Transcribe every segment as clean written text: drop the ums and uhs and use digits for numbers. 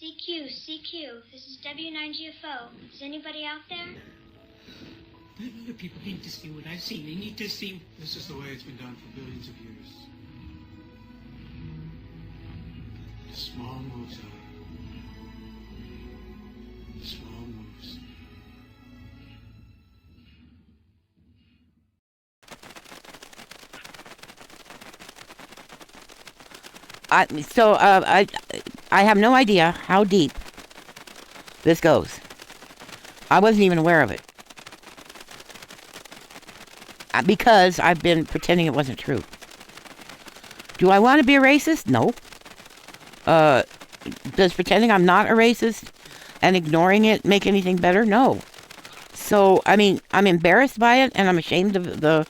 CQ, CQ, this is W9GFO. Is anybody out there? Other people need to see what I've seen. They need to see... This is the way it's been done for billions of years. Small moves, small moves. I have no idea how deep this goes. I wasn't even aware of it. Because I've been pretending it wasn't true. Do I want to be a racist? No. Does pretending I'm not a racist and ignoring it make anything better? No. So, I mean, I'm embarrassed by it and I'm ashamed of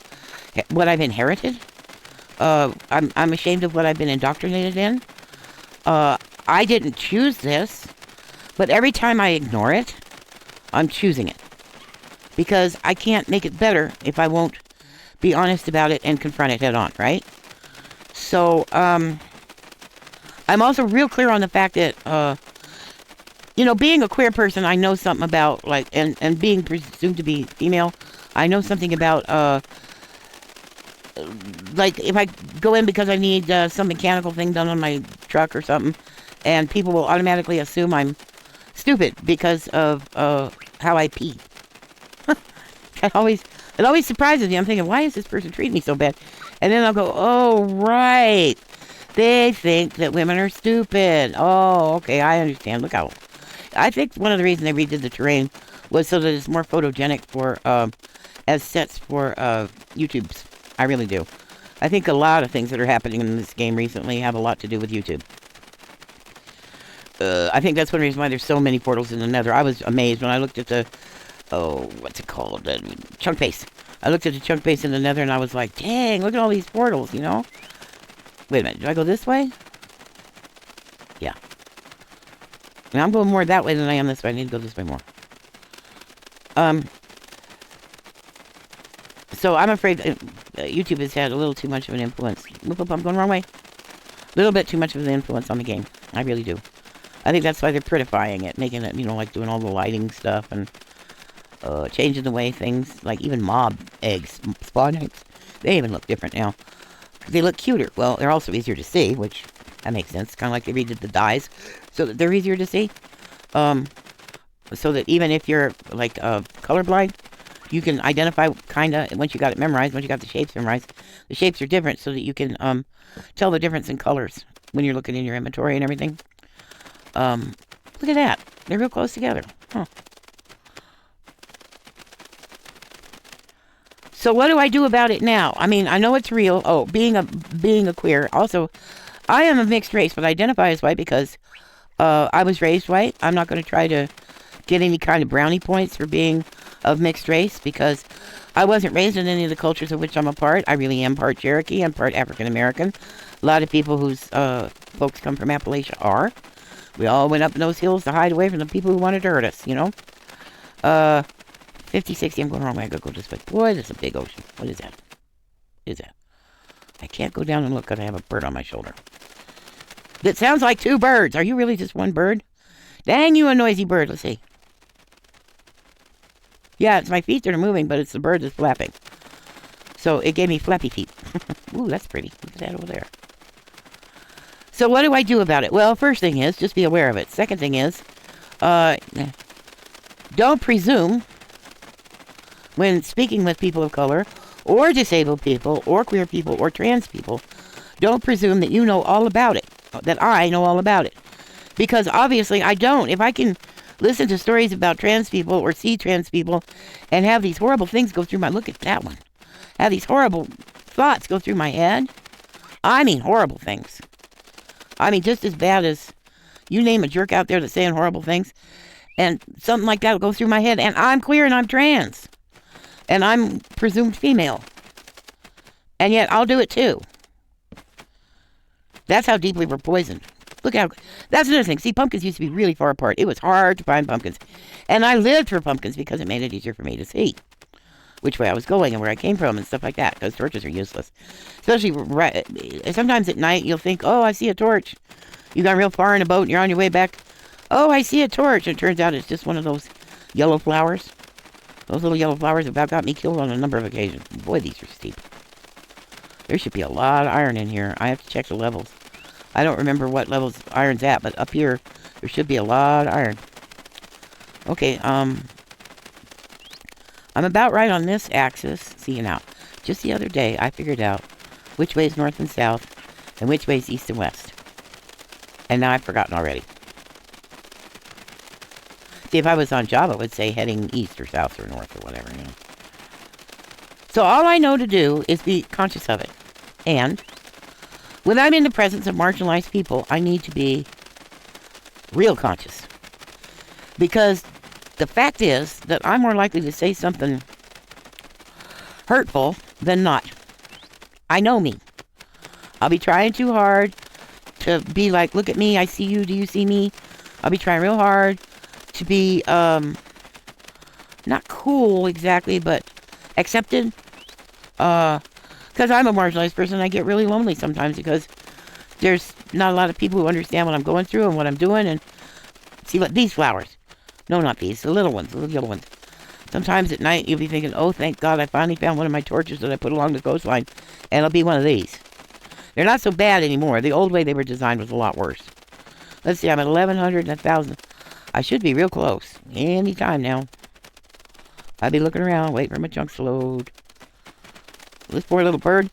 what I've inherited. I'm ashamed of what I've been indoctrinated in. I didn't choose this, but every time I ignore it, I'm choosing it. Because I can't make it better if I won't be honest about it and confront it head on, right? So, I'm also real clear on the fact that, being a queer person, I know something about, like, and being presumed to be female, I know something about, like, if I go in because I need some mechanical thing done on my truck or something, and people will automatically assume I'm stupid because of how I pee. It always surprises me. I'm thinking, why is this person treating me so bad? And then I'll go, oh, right. They think that women are stupid. Oh, okay, I understand. Look how. I think one of the reasons they redid the terrain was so that it's more photogenic for, as sets for YouTube's. I really do. I think a lot of things that are happening in this game recently have a lot to do with YouTube. I think that's one reason why there's so many portals in the Nether. I was amazed when I looked at the, what's it called? The chunk base. I looked at the chunk base in the Nether and I was like, dang, look at all these portals, you know? Wait a minute, do I go this way? Yeah. And I'm going more that way than I am this way. I need to go this way more. So I'm afraid YouTube has had a little too much of an influence. Whoop, I'm going the wrong way. A little bit too much of an influence on the game. I really do. I think that's why they're prettifying it, making it, like doing all the lighting stuff and changing the way things, like even mob eggs, spawn eggs, they even look different now. They look cuter. Well, they're also easier to see, which that makes sense. Kind of like they redid the dyes so that they're easier to see. So that even if you're like colorblind, you can identify kind of, once you got it memorized, once you got the shapes memorized, the shapes are different so that you can tell the difference in colors when you're looking in your inventory and everything. Look at that. They're real close together. Huh. So what do I do about it now? I mean, I know it's real. Oh, being a queer. Also, I am a mixed race, but I identify as white because I was raised white. I'm not going to try to get any kind of brownie points for being of mixed race because I wasn't raised in any of the cultures of which I'm a part. I really am part Cherokee. I'm part African American. A lot of people whose folks come from Appalachia are. We all went up in those hills to hide away from the people who wanted to hurt us, 50, 60, I'm going the wrong way. I gotta go this way. Boy, there's a big ocean. What is that? What is that? I can't go down and look because I have a bird on my shoulder. That sounds like two birds. Are you really just one bird? Dang, you a noisy bird. Let's see. Yeah, it's my feet that are moving, but it's the bird that's flapping. So it gave me flappy feet. Ooh, that's pretty. Look at that over there. So what do I do about it? Well, first thing is, just be aware of it. Second thing is, don't presume when speaking with people of color, or disabled people, or queer people, or trans people, don't presume that you know all about it, that I know all about it. Because obviously I don't. If I can listen to stories about trans people, or see trans people, and have these horrible things go through my, look at that one, have these horrible thoughts go through my head, I mean horrible things. I mean just as bad as, you name a jerk out there that's saying horrible things, and something like that will go through my head, and I'm queer and I'm trans. And I'm presumed female. And yet I'll do it too. That's how deeply we're poisoned. Look how, that's another thing. See, pumpkins used to be really far apart. It was hard to find pumpkins. And I lived for pumpkins because it made it easier for me to see which way I was going and where I came from and stuff like that. Because torches are useless. Especially, sometimes at night you'll think, oh, I see a torch. You got real far in a boat and you're on your way back Oh, I see a torch. It turns out it's just one of those yellow flowers. Those little yellow flowers about got me killed on a number of occasions. Boy, these are steep. There should be a lot of iron in here. I have to check the levels. I don't remember what levels iron's at, but up here, there should be a lot of iron. Okay, I'm about right on this axis. See now, just the other day, I figured out which way is north and south, and which way is east and west. And now I've forgotten already. See, if I was on Java, it would say heading east or south or north or whatever, you know. So all I know to do is be conscious of it. And when I'm in the presence of marginalized people, I need to be real conscious. Because the fact is that I'm more likely to say something hurtful than not. I know me. I'll be trying too hard to be like, look at me, I see you, do you see me? I'll be trying real hard to be, not cool exactly, but accepted. Because I'm a marginalized person, I get really lonely sometimes because there's not a lot of people who understand what I'm going through and what I'm doing. And see, what these flowers. No, not these. The little ones, the little yellow ones. Sometimes at night you'll be thinking, oh, thank God I finally found one of my torches that I put along the coastline. And it'll be one of these. They're not so bad anymore. The old way they were designed was a lot worse. Let's see, I'm at 1,100 and 1,000. I should be real close. Any time now. I'll be looking around, waiting for my chunks to load. This poor little bird,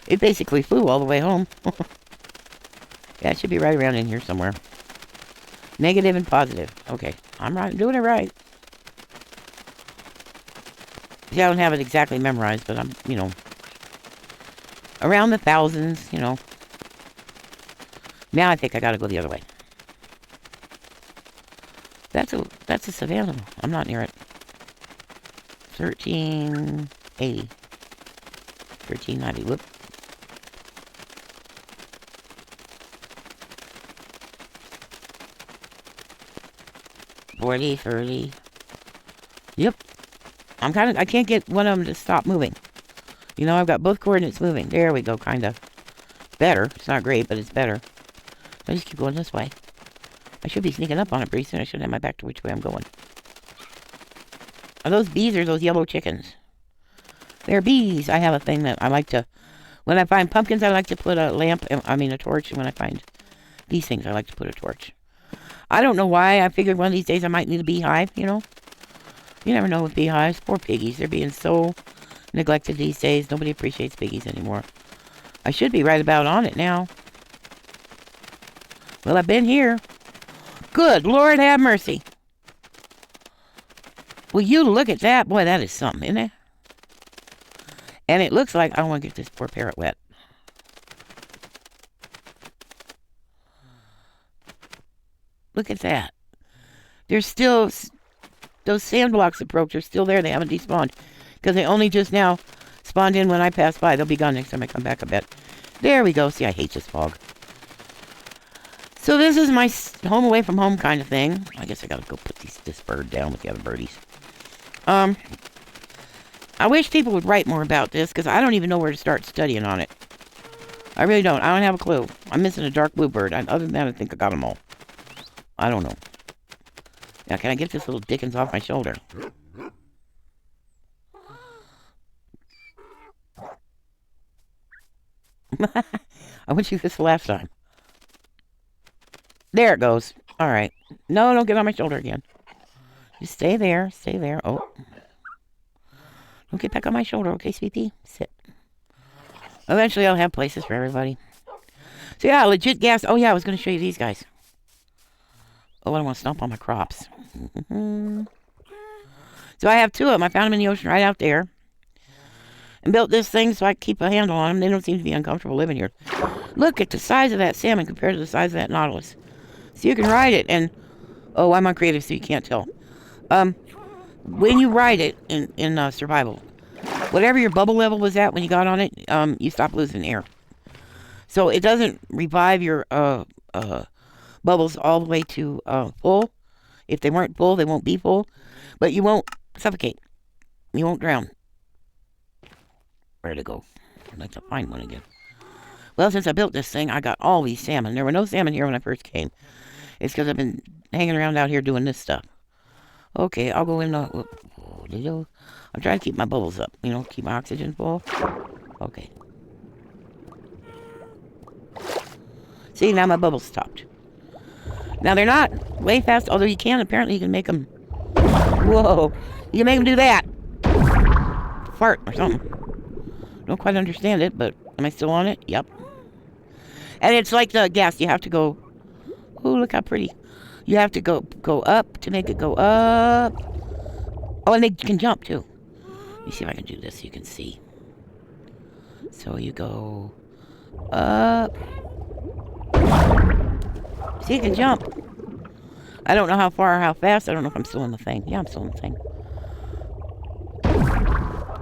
it basically flew all the way home. Yeah, it should be right around in here somewhere. Negative and positive. Okay, I'm right, doing it right. See, I don't have it exactly memorized, but I'm, you know, around the thousands, you know. Now I think I gotta go the other way. That's a savannah. I'm not near it. 1380. 1390. Whoop. $40, $30. Yep. I can't get one of them to stop moving. You know, I've got both coordinates moving. There we go, kind of. Better. It's not great, but it's better. I just keep going this way. I should be sneaking up on it pretty soon. I should have my back to which way I'm going. Are those bees or those yellow chickens? They're bees. I have a thing that I like to... When I find pumpkins, I like to put a lamp... a torch. And when I find these things, I like to put a torch. I don't know why. I figured one of these days I might need a beehive, you know? You never know with beehives. Poor piggies. They're being so neglected these days. Nobody appreciates piggies anymore. I should be right about on it now. Well, I've been here. Good Lord have mercy. Will you look at that? Boy, that is something, isn't it? And it looks like I want to get this poor parrot wet. Look at that. There's still... Those sand blocks that broke, they're still there. They haven't despawned. Because they only just now spawned in when I pass by. They'll be gone next time I come back, I bet. There we go. See, I hate this fog. So this is my home away from home kind of thing. I guess I gotta go put this bird down with the other birdies. I wish people would write more about this, because I don't even know where to start studying on it. I really don't. I don't have a clue. I'm missing a dark blue bird. Other than that, I think I got them all. I don't know. Now, can I get this little Dickens off my shoulder? I went through this last time. There it goes. Alright. No, don't get on my shoulder again. Just stay there. Stay there. Oh. Don't get back on my shoulder, okay, sweetie? Sit. Eventually, I'll have places for everybody. So, yeah, legit gas. Oh, yeah, I was going to show you these guys. Oh, I don't want to stomp on my crops. So, I have two of them. I found them in the ocean right out there. And built this thing so I keep a handle on them. They don't seem to be uncomfortable living here. Look at the size of that salmon compared to the size of that nautilus. So you can ride it and... Oh, I'm on creative so you can't tell. When you ride it in survival, whatever your bubble level was at when you got on it, you stop losing air. So it doesn't revive your bubbles all the way to full. If they weren't full, they won't be full. But you won't suffocate. You won't drown. Where'd it go? I'd like to find one again. Well, since I built this thing, I got all these salmon. There were no salmon here when I first came. It's because I've been hanging around out here doing this stuff. Okay, I'll go in the... I'm trying to keep my bubbles up, you know, keep my oxygen full. Okay. See, now my bubbles stopped. Now, they're not way fast, although apparently you can make them... Whoa! You can make them do that! Fart or something. Don't quite understand it, but am I still on it? Yep. And it's like the gas, you have to go... Ooh, look how pretty. You have to go up to make it go up. Oh, and they can jump, too. Let me see if I can do this so you can see. So you go up. See, you can jump. I don't know how far or how fast. I don't know if I'm still in the thing. Yeah, I'm still in the thing.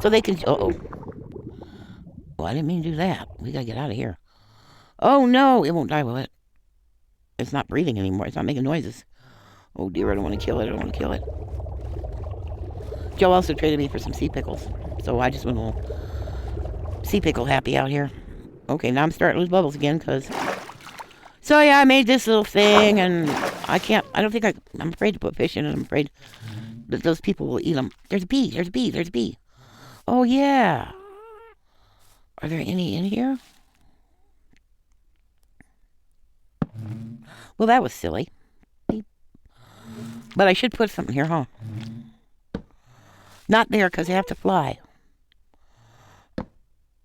So they can... Uh-oh. Well, I didn't mean to do that. We gotta get out of here. Oh, no. It won't die, will it? It's not breathing anymore. It's not making noises. Oh, dear. I don't want to kill it. I don't want to kill it. Joe also traded me for some sea pickles. So I just went a little sea pickle happy out here. Okay, now I'm starting to lose bubbles again, because... So, yeah, I made this little thing, and I'm afraid to put fish in it. I'm afraid that those people will eat them. There's a bee. There's a bee. There's a bee. Oh, yeah. Are there any in here? Well, that was silly. Beep. But I should put something here, huh? Not there, because they have to fly.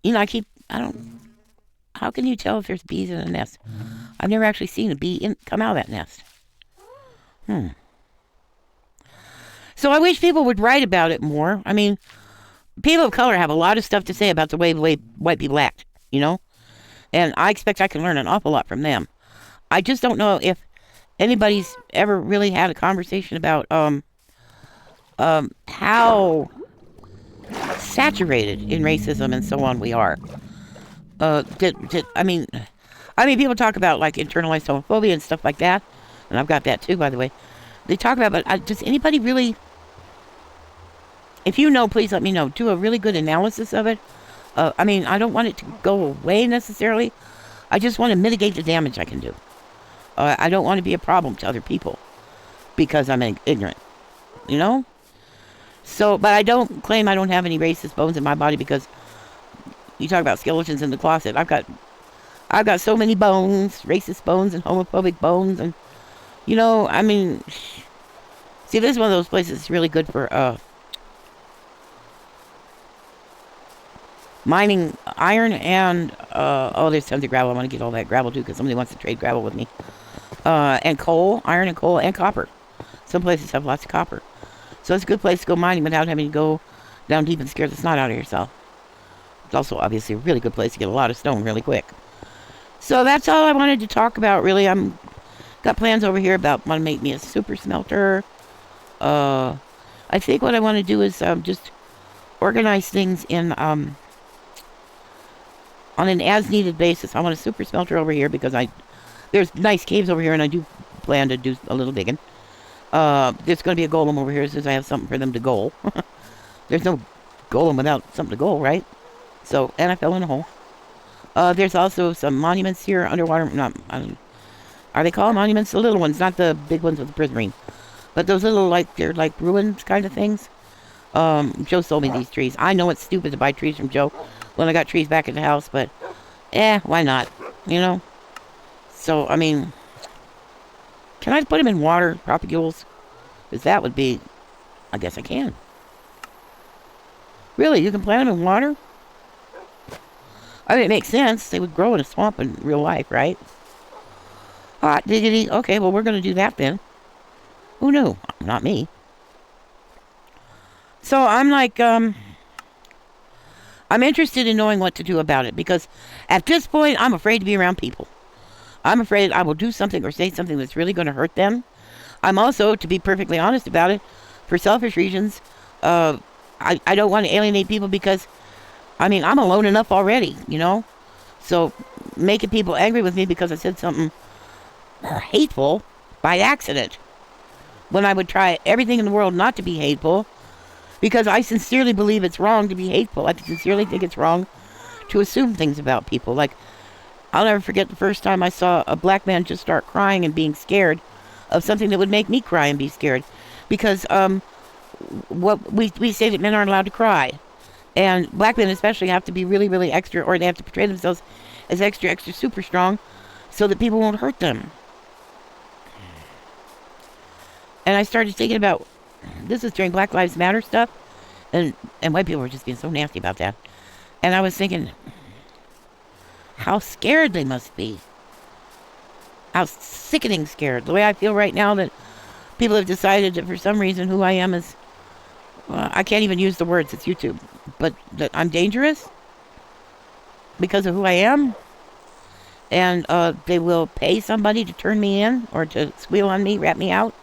You know, how can you tell if there's bees in a nest? I've never actually seen a bee come out of that nest. So I wish people would write about it more. I mean, people of color have a lot of stuff to say about the way white people act, you know? And I expect I can learn an awful lot from them. I just don't know if anybody's ever really had a conversation about how saturated in racism and so on we are. I mean, people talk about like internalized homophobia and stuff like that, and I've got that too, by the way. They talk about, but does anybody really? If you know, please let me know. Do a really good analysis of it. I mean, I don't want it to go away necessarily. I just want to mitigate the damage I can do. I don't want to be a problem to other people because I'm ignorant, you know? So, but I don't claim I don't have any racist bones in my body, because you talk about skeletons in the closet. I've got so many bones, racist bones and homophobic bones, and, you know, I mean, see, this is one of those places that's really good for, mining iron and, oh, there's tons of gravel. I want to get all that gravel too, because somebody wants to trade gravel with me. And coal, iron and coal, and copper. Some places have lots of copper. So it's a good place to go mining without having to go down deep and scare the snot out of yourself. It's also obviously a really good place to get a lot of stone really quick. So that's all I wanted to talk about, really. Got plans over here about want to make me a super smelter. I think what I want to do is just organize things in on an as-needed basis. I want a super smelter over here because there's nice caves over here, and I do plan to do a little digging. There's going to be a golem over here since I have something for them to goal. There's no golem without something to goal, right? So, and I fell in a hole. There's also some monuments here underwater. Are they called monuments? The little ones, not the big ones with the prismarine. But those little, they're like ruins kind of things. Joe sold me these trees. I know it's stupid to buy trees from Joe when I got trees back at the house, but, why not? You know? So, I mean, can I put them in water, propagules? Because that would be, I guess I can. Really, you can plant them in water? I mean, it makes sense. They would grow in a swamp in real life, right? Hot diggity. Okay, well, we're going to do that then. Who knew? Not me. So I'm like, I'm interested in knowing what to do about it, because at this point, I'm afraid to be around people. I'm afraid I will do something or say something that's really going to hurt them. I'm also, to be perfectly honest about it, for selfish reasons, I don't want to alienate people because, I mean, I'm alone enough already, you know? So making people angry with me because I said something hateful by accident, when I would try everything in the world not to be hateful, because I sincerely believe it's wrong to be hateful. I sincerely think it's wrong to assume things about people. Like, I'll never forget the first time I saw a black man just start crying and being scared of something that would make me cry and be scared. Because what we say that men aren't allowed to cry. And black men especially have to be really, really extra, or they have to portray themselves as extra, extra super strong so that people won't hurt them. And I started thinking about, this was during Black Lives Matter stuff, and white people were just being so nasty about that. And I was thinking, how scared they must be. How sickening scared. The way I feel right now that people have decided that for some reason who I am is, I can't even use the words, it's YouTube, but that I'm dangerous because of who I am. And they will pay somebody to turn me in or to squeal on me, rat me out.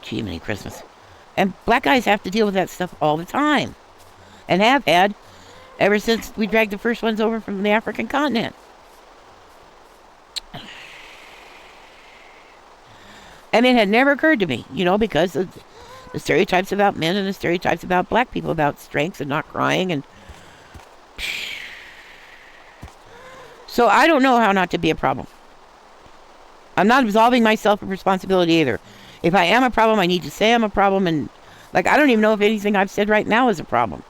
Gee, many Christmas. And black guys have to deal with that stuff all the time. And have had ever since we dragged the first ones over from the African continent. And it had never occurred to me, you know, because of the stereotypes about men and the stereotypes about black people, about strength and not crying. And so I don't know how not to be a problem. I'm not absolving myself of responsibility either. If I am a problem, I need to say I'm a problem. And, like, I don't even know if anything I've said right now is a problem.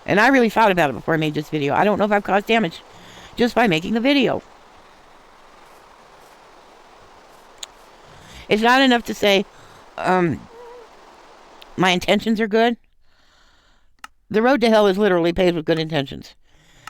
And I really thought about it before I made this video. I don't know if I've caused damage just by making the video. It's not enough to say, my intentions are good. The road to hell is literally paved with good intentions.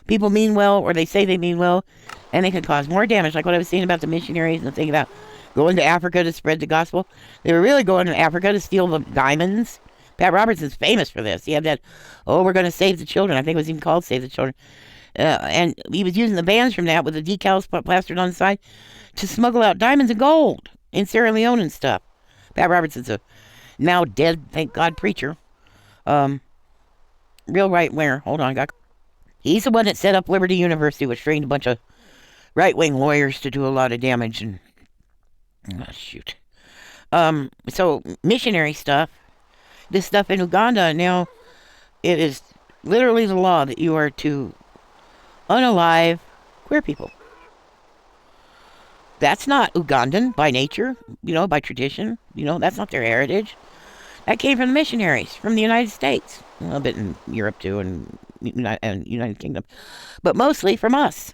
People mean well, or they say they mean well, and they can cause more damage. Like what I was saying about the missionaries and the thing about going to Africa to spread the gospel. They were really going to Africa to steal the diamonds. Pat Robertson's famous for this. He had that, oh, we're going to save the children. I think it was even called Save the Children. And he was using the bands from that with the decals plastered on the side to smuggle out diamonds and gold in Sierra Leone and stuff. Pat Robertson's a now dead, thank God, preacher. Real right-winger. Hold on, he's the one that set up Liberty University, which trained a bunch of right-wing lawyers to do a lot of damage. And oh, shoot. So missionary stuff, this stuff in Uganda now, it is literally the law that you are to unalive queer people. That's not Ugandan by nature, you know, by tradition. You know, that's not their heritage. That came from the missionaries from the United States. A little bit in Europe, too, and United Kingdom. But mostly from us.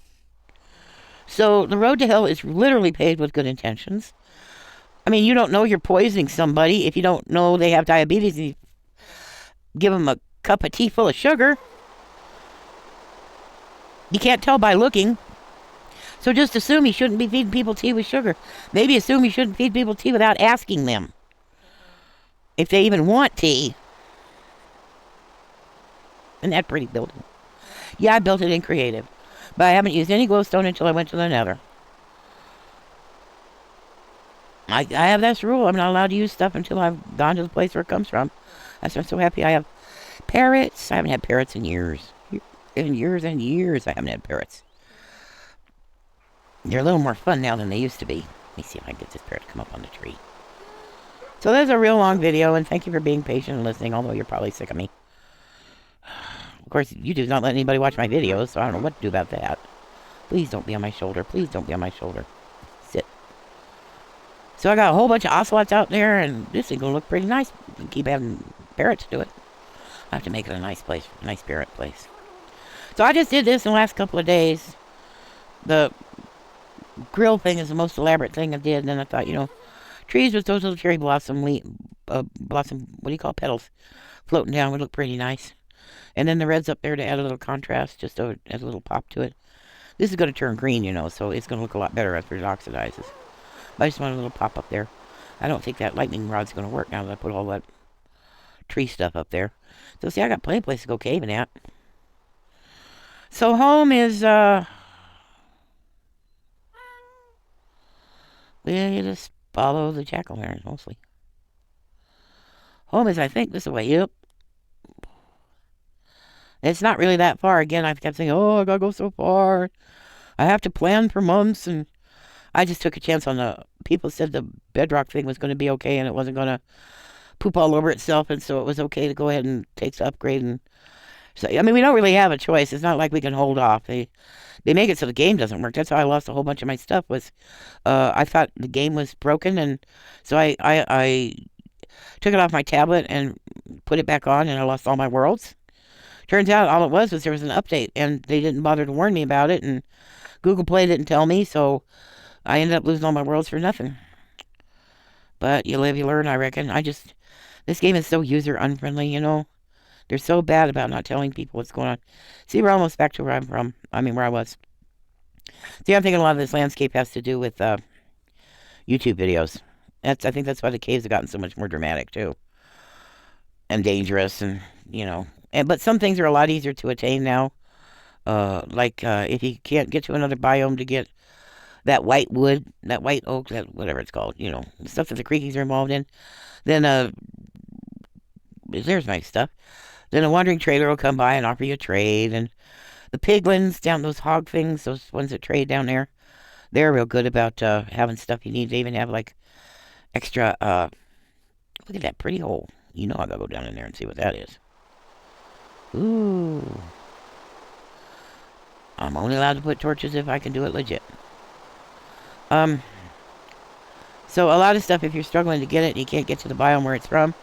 So the road to hell is literally paved with good intentions. I mean, you don't know you're poisoning somebody if you don't know they have diabetes and you give them a cup of tea full of sugar. You can't tell by looking. So just assume you shouldn't be feeding people tea with sugar. Maybe assume you shouldn't feed people tea without asking them if they even want tea. Isn't that pretty building? Yeah, I built it in creative. But I haven't used any glowstone until I went to the nether. I have this rule. I'm not allowed to use stuff until I've gone to the place where it comes from. That's why I'm so happy I have parrots. I haven't had parrots in years. In years and years I haven't had parrots. They're a little more fun now than they used to be. Let me see if I can get this parrot to come up on the tree. So there's a real long video, and thank you for being patient and listening, although you're probably sick of me. Of course, YouTube's not letting anybody watch my videos, so I don't know what to do about that. Please don't be on my shoulder. Please don't be on my shoulder. Sit. So I got a whole bunch of ocelots out there, and this is going to look pretty nice. You can keep having parrots do it. I have to make it a nice place, a nice parrot place. So I just did this in the last couple of days. The grill thing is the most elaborate thing I did, and then I thought, you know, trees with those little cherry blossom, what do you call petals, floating down would look pretty nice. And then the red's up there to add a little contrast, just so it has a little pop to it. This is going to turn green, you know, so it's going to look a lot better after it oxidizes. But I just want a little pop up there. I don't think that lightning rod's going to work now that I put all that tree stuff up there. So see, I got plenty of places to go caving at. So home is, well, you just follow the jack-o'-lanterns mostly. Home is, I think, this way. Yep. It's not really that far. Again, I kept saying, oh, I gotta go so far. I have to plan for months, and I just took a chance on the... People said the Bedrock thing was going to be okay, and it wasn't going to poop all over itself, and so it was okay to go ahead and take the upgrade and So, I mean, we don't really have a choice. It's not like we can hold off. They make it so the game doesn't work. That's how I lost a whole bunch of my stuff was, I thought the game was broken, and so I took it off my tablet and put it back on, and I lost all my worlds. Turns out all it was there was an update, and they didn't bother to warn me about it, and Google Play didn't tell me, so I ended up losing all my worlds for nothing. But you live, you learn, I reckon. This game is so user unfriendly, you know. They're so bad about not telling people what's going on. See, we're almost back to where I'm from. I mean, where I was. See, I'm thinking a lot of this landscape has to do with YouTube videos. I think that's why the caves have gotten so much more dramatic, too. And dangerous, and, you know. But some things are a lot easier to attain now. Like, if you can't get to another biome to get that white wood, that white oak, that whatever it's called, you know, the stuff that the creekies are involved in, then, there's nice stuff. Then a wandering trader will come by and offer you a trade, and the piglins down, those hog things, those ones that trade down there, they're real good about having stuff you need. They even have, like, extra, look at that pretty hole. You know I gotta go down in there and see what that is. Ooh. I'm only allowed to put torches if I can do it legit. So a lot of stuff, if you're struggling to get it and you can't get to the biome where it's from,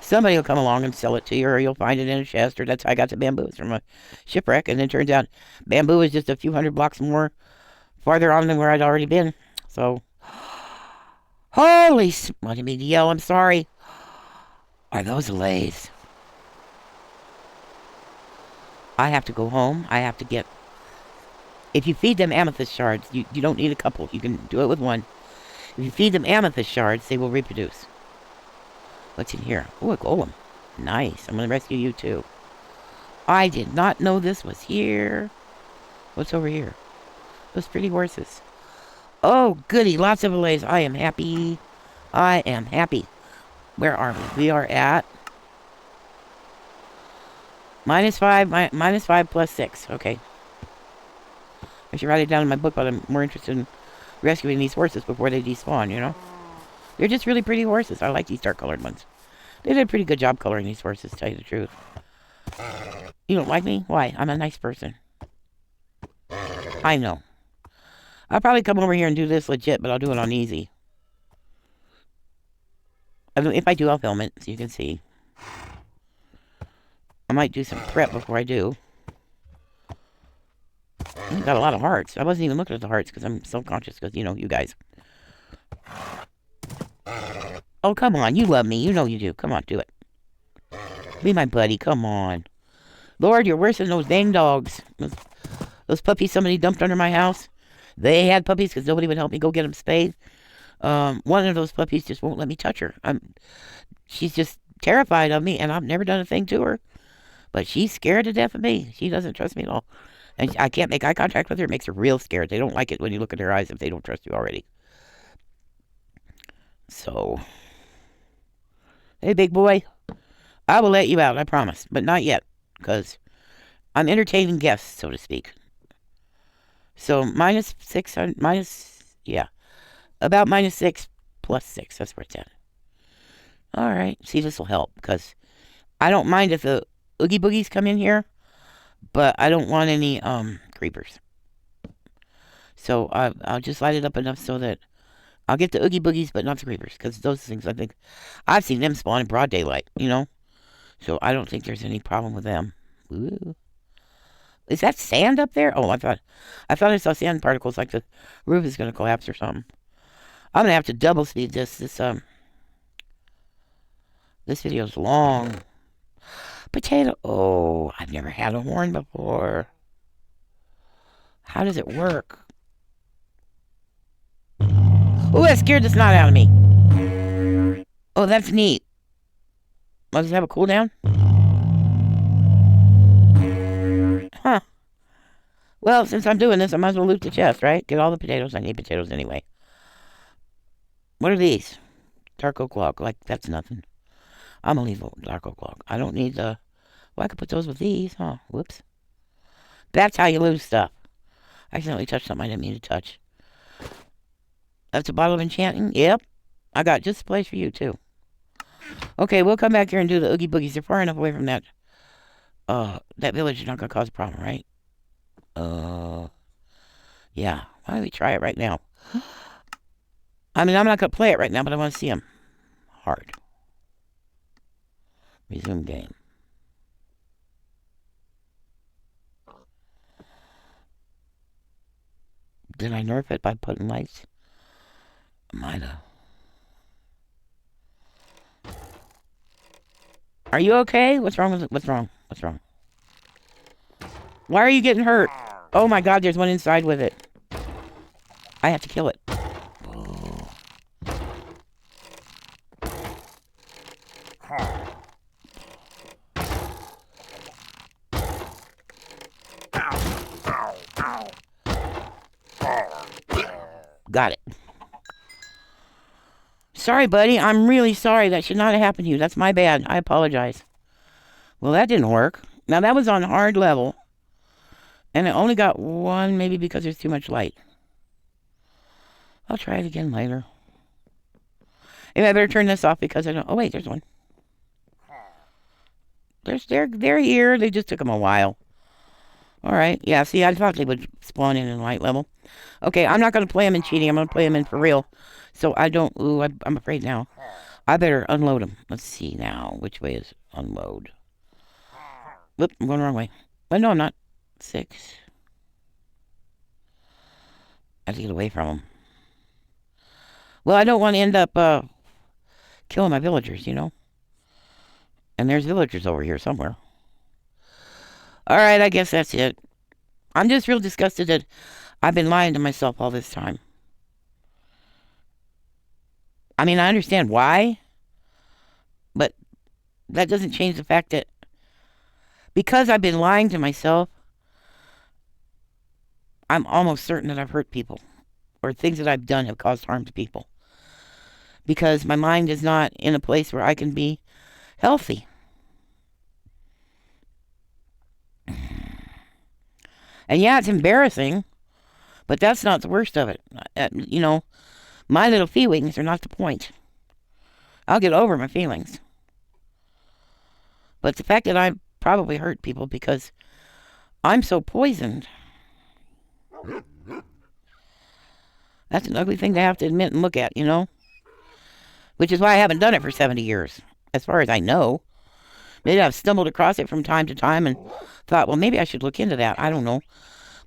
somebody will come along and sell it to you, or you'll find it in a chest, or that's how I got the bamboo. It's from a shipwreck, and then it turns out bamboo is just a few hundred blocks more farther on than where I'd already been. So, holy, I didn't mean to yell, I'm sorry. Are those lays? I have to go home. I have to get... If you feed them amethyst shards, you don't need a couple. You can do it with one. If you feed them amethyst shards, they will reproduce. What's in here? Oh, a golem. Nice. I'm going to rescue you, too. I did not know this was here. What's over here? Those pretty horses. Oh, goody. Lots of allays. I am happy. I am happy. Where are we? We are at... -5, -5 plus 6. Okay. I should write it down in my book, but I'm more interested in rescuing these horses before they despawn, you know? They're just really pretty horses. I like these dark-colored ones. They did a pretty good job coloring these horses, to tell you the truth. You don't like me? Why? I'm a nice person. I know. I'll probably come over here and do this legit, but I'll do it on easy. I mean, if I do, I'll film it, so you can see. I might do some prep before I do. Got a lot of hearts. I wasn't even looking at the hearts because I'm self-conscious because, you know, you guys. Oh, come on. You love me. You know you do. Come on, do it. Be my buddy. Come on. Lord, you're worse than those dang dogs. Those puppies somebody dumped under my house. They had puppies because nobody would help me go get them spayed. One of those puppies just won't let me touch her. She's just terrified of me, and I've never done a thing to her. But she's scared to death of me. She doesn't trust me at all. And I can't make eye contact with her. It makes her real scared. They don't like it when you look at their eyes if they don't trust you already. So, hey, big boy. I will let you out, I promise. But not yet, because I'm entertaining guests, so to speak. So, -6, yeah. About -6 plus 6. That's where it's at. Alright, see, this will help, because I don't mind if the Oogie Boogies come in here, but I don't want any, creepers. So, I'll just light it up enough so that I'll get the Oogie Boogies, but not the creepers, because those things, I think, I've seen them spawn in broad daylight, you know? So, I don't think there's any problem with them. Ooh. Is that sand up there? Oh, I thought I saw sand particles, like the roof is going to collapse or something. I'm going to have to double speed this. This video's long. Potato. Oh, I've never had a horn before. How does it work? Oh, that scared the snot out of me. Oh, that's neat. Does it have a cooldown? Huh. Well, since I'm doing this, I might as well loot the chest, right? Get all the potatoes. I need potatoes anyway. What are these? Dark oak log. Like, that's nothing. I'm gonna leave dark oak log. I don't need the... Well, I could put those with these. Oh, whoops. That's how you lose stuff. I accidentally touched something I didn't mean to touch. That's a bottle of enchanting? Yep. I got just a place for you, too. Okay, we'll come back here and do the Oogie Boogies. They're far enough away from that That village is not gonna cause a problem, right? Yeah. Why don't we try it right now? I mean, I'm not gonna play it right now, but I want to see him. Hard. Resume game. Did I nerf it by putting lights? Might have. Are you okay? What's wrong with it? What's wrong? What's wrong? Why are you getting hurt? Oh my god, there's one inside with it. I have to kill it. Oh. Got it. Sorry, buddy. I'm really sorry. That should not have happened to you. That's my bad. I apologize. Well, that didn't work. Now, that was on hard level. And it only got one, maybe because there's too much light. I'll try it again later. Maybe I better turn this off because I don't... Oh, wait, there's one. They're here. They just took them a while. All right. Yeah, see, I thought they would spawn in light level. Okay, I'm not going to play them in cheating. I'm going to play them in for real. So I don't... Ooh, I'm afraid now. I better unload them. Let's see now. Which way is unload? Whoop, I'm going the wrong way. Well, no, I'm not. 6. I have to get away from them. Well, I don't want to end up killing my villagers, you know? And there's villagers over here somewhere. Alright, I guess that's it. I'm just real disgusted that I've been lying to myself all this time. I mean, I understand why. But that doesn't change the fact that because I've been lying to myself, I'm almost certain that I've hurt people. Or things that I've done have caused harm to people. Because my mind is not in a place where I can be healthy. And yeah, it's embarrassing, but that's not the worst of it. You know, my little feelings are not the point. I'll get over my feelings. But the fact that I probably hurt people because I'm so poisoned. That's an ugly thing to have to admit and look at, you know? Which is why I haven't done it for 70 years, as far as I know. Maybe I've stumbled across it from time to time and thought, well, maybe I should look into that. I don't know.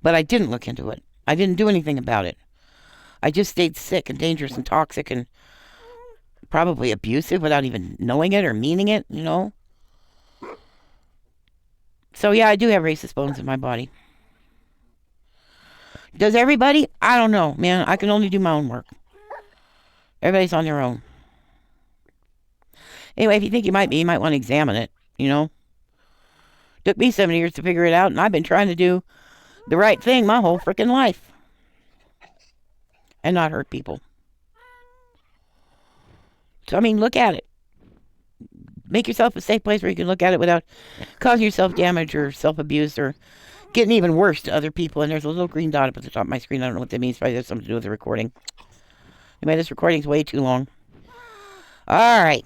But I didn't look into it. I didn't do anything about it. I just stayed sick and dangerous and toxic and probably abusive without even knowing it or meaning it, you know? So, yeah, I do have racist bones in my body. Does everybody? I don't know, man. I can only do my own work. Everybody's on their own. Anyway, if you think you might be, you might want to examine it, you know? Took me 7 years to figure it out, and I've been trying to do the right thing my whole freaking life. And not hurt people. So, I mean, look at it. Make yourself a safe place where you can look at it without causing yourself damage or self-abuse or getting even worse to other people. And there's a little green dot up at the top of my screen. I don't know what that means. Probably has something to do with the recording. Anyway, this recording's way too long. All right.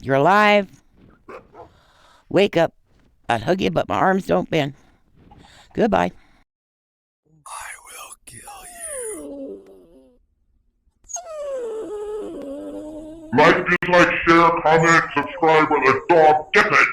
You're alive. Wake up. I'd hug you, but my arms don't bend. Goodbye. I will kill you. Like, dislike, share, comment, subscribe, or the dog gets it!